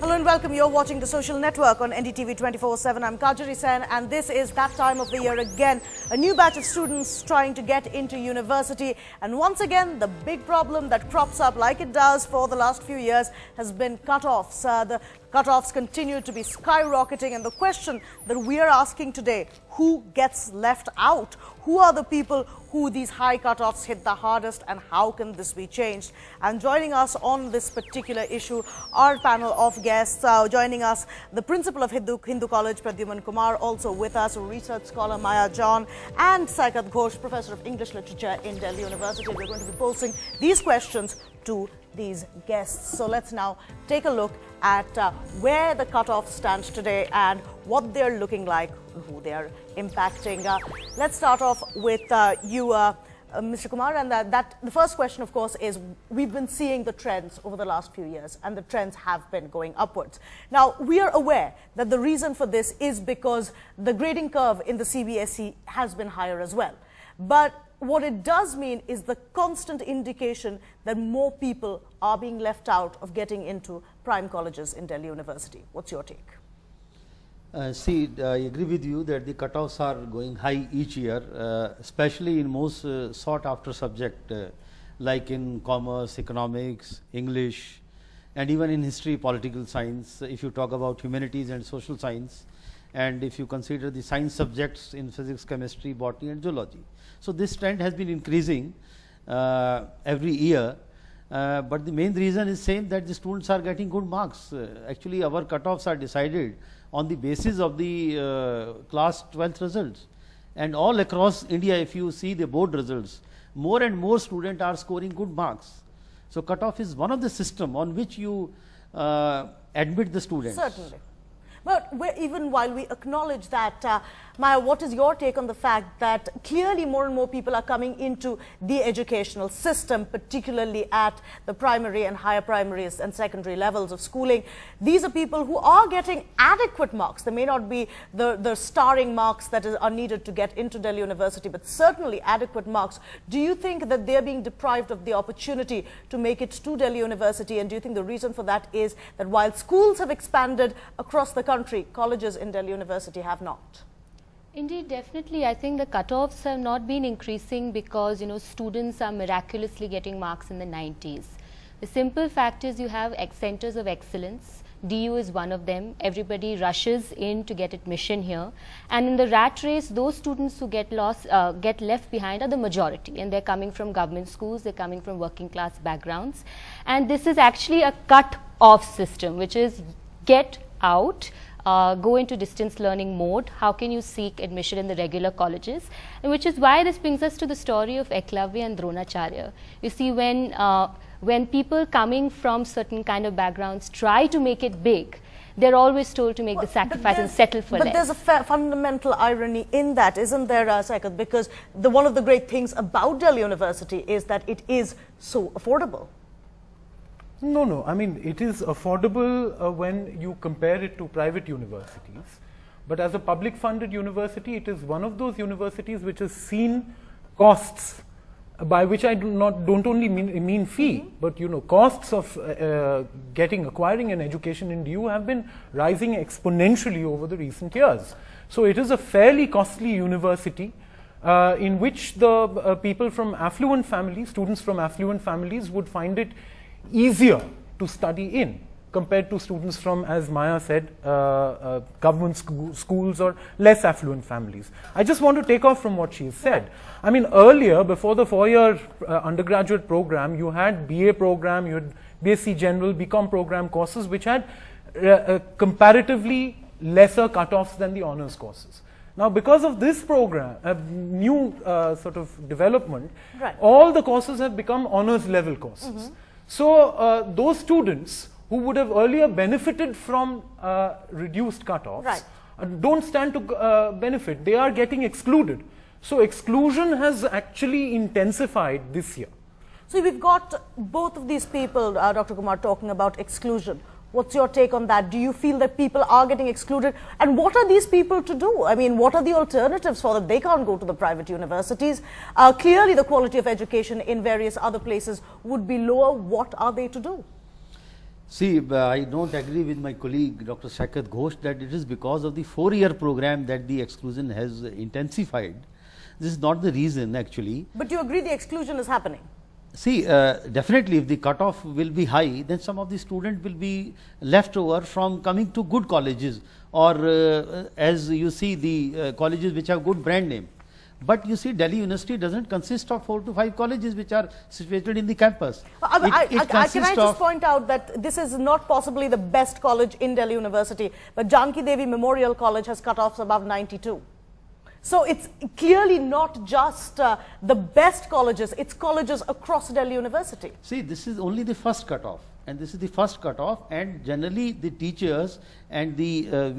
Hello and welcome. You're watching The Social Network on NDTV 24/7. I'm Kajari Sen, and this is that time of the year again. A new batch of students trying to get into university. And once again, the big problem that crops up like it does for the last few years has been cut-offs. The cut-offs continue to be skyrocketing. And the question that we are asking today, who gets left out? Who are the people who these high cut-offs hit the hardest, and how can this be changed? And joining us on this particular issue, our panel of guests, joining us, the principal of Hindu College, Pradyuman Kumar, also with us, research scholar Maya John, and Saikat Ghosh, professor of English literature in Delhi University. We're going to be posing these questions to these guests. So let's now take a look at where the cut-offs stand today and what they're looking like, who they're impacting. Let's start off with you, Mr. Kumar, and the first question, of course, is we've been seeing the trends over the last few years, and the trends have been going upwards. Now, we are aware that the reason for this is because the grading curve in the CBSE has been higher as well. But what it does mean is the constant indication that more people are being left out of getting into prime colleges in Delhi University. What's your take? See, I agree with you that the cutoffs are going high each year, especially in most sought after subject like in commerce, economics, English, and even in history, political science, if you talk about humanities and social science, and if you consider the science subjects in physics, chemistry, botany and zoology. So, this trend has been increasing every year, but the main reason is same, that the students are getting good marks. Actually, our cutoffs are decided on the basis of the class 12th results, and all across India, if you see the board results, more and more students are scoring good marks. So, cutoff is one of the system on which you admit the students. Certainly. But even while we acknowledge that, Maya, what is your take on the fact that clearly more and more people are coming into the educational system, particularly at the primary and higher primary and secondary levels of schooling? These are people who are getting adequate marks. They may not be the starring marks that are needed to get into Delhi University, but certainly adequate marks. Do you think that they're being deprived of the opportunity to make it to Delhi University? And do you think the reason for that is that while schools have expanded across the country, colleges in Delhi University have not? Indeed, definitely. I think the cutoffs have not been increasing because, students are miraculously getting marks in the 90s. The simple fact is you have centers of excellence. DU is one of them. Everybody rushes in to get admission here. And in the rat race, those students who get left behind are the majority. And they're coming from government schools, they're coming from working class backgrounds. And this is actually a cut-off system, which is get out, go into distance learning mode. How can you seek admission in the regular colleges? And which is why this brings us to the story of Eklavya and Dronacharya. You see, when people coming from certain kind of backgrounds try to make it big, they're always told to make the sacrifice and settle for less. But there's a fundamental irony in that, isn't there, Saikat? Because one of the great things about Delhi University is that it is so affordable. No. I mean, it is affordable when you compare it to private universities. But as a public funded university, it is one of those universities which has seen costs, by which I don't only mean fee, but costs of acquiring an education in DU have been rising exponentially over the recent years. So it is a fairly costly university in which the people from affluent families, students from affluent families would find it easier to study in compared to students from, as Maya said, government schools or less affluent families. I just want to take off from what she said. I mean, earlier, before the 4-year undergraduate program, you had BA program, you had BSc General, BCom program courses, which had comparatively lesser cutoffs than the honors courses. Now, because of this program, new sort of development, right, all the courses have become honors level courses. So, those students who would have earlier benefited from reduced cutoffs, right, don't stand to benefit. They are getting excluded. So, exclusion has actually intensified this year. So, we've got both of these people, Dr. Kumar, talking about exclusion. What's your take on that? Do you feel that people are getting excluded? And what are these people to do? I mean, what are the alternatives for them? They can't go to the private universities. Clearly, the quality of education in various other places would be lower. What are they to do? See, I don't agree with my colleague Dr. Saket Ghosh that it is because of the 4-year program that the exclusion has intensified. This is not the reason actually. But you agree the exclusion is happening? See, definitely if the cutoff will be high, then some of the students will be left over from coming to good colleges, or as you see the colleges which have good brand name. But you see, Delhi University doesn't consist of 4 to 5 colleges which are situated in the campus. Can I just point out that this is not possibly the best college in Delhi University, but Janki Devi Memorial College has cutoffs above 92. So it's clearly not just the best colleges, it's colleges across Delhi University. See, this is only the first cutoff, and this is the first cutoff, and generally the teachers and the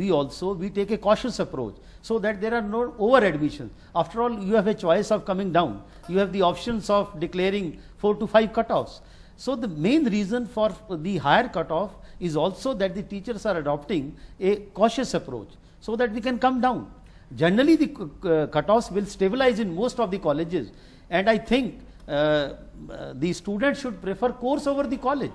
we take a cautious approach, so that there are no over admissions. After all, you have a choice of coming down. You have the options of declaring 4 to 5 cutoffs. So the main reason for the higher cutoff is also that the teachers are adopting a cautious approach, so that we can come down. Generally, the cutoffs will stabilize in most of the colleges, and I think the students should prefer course over the college.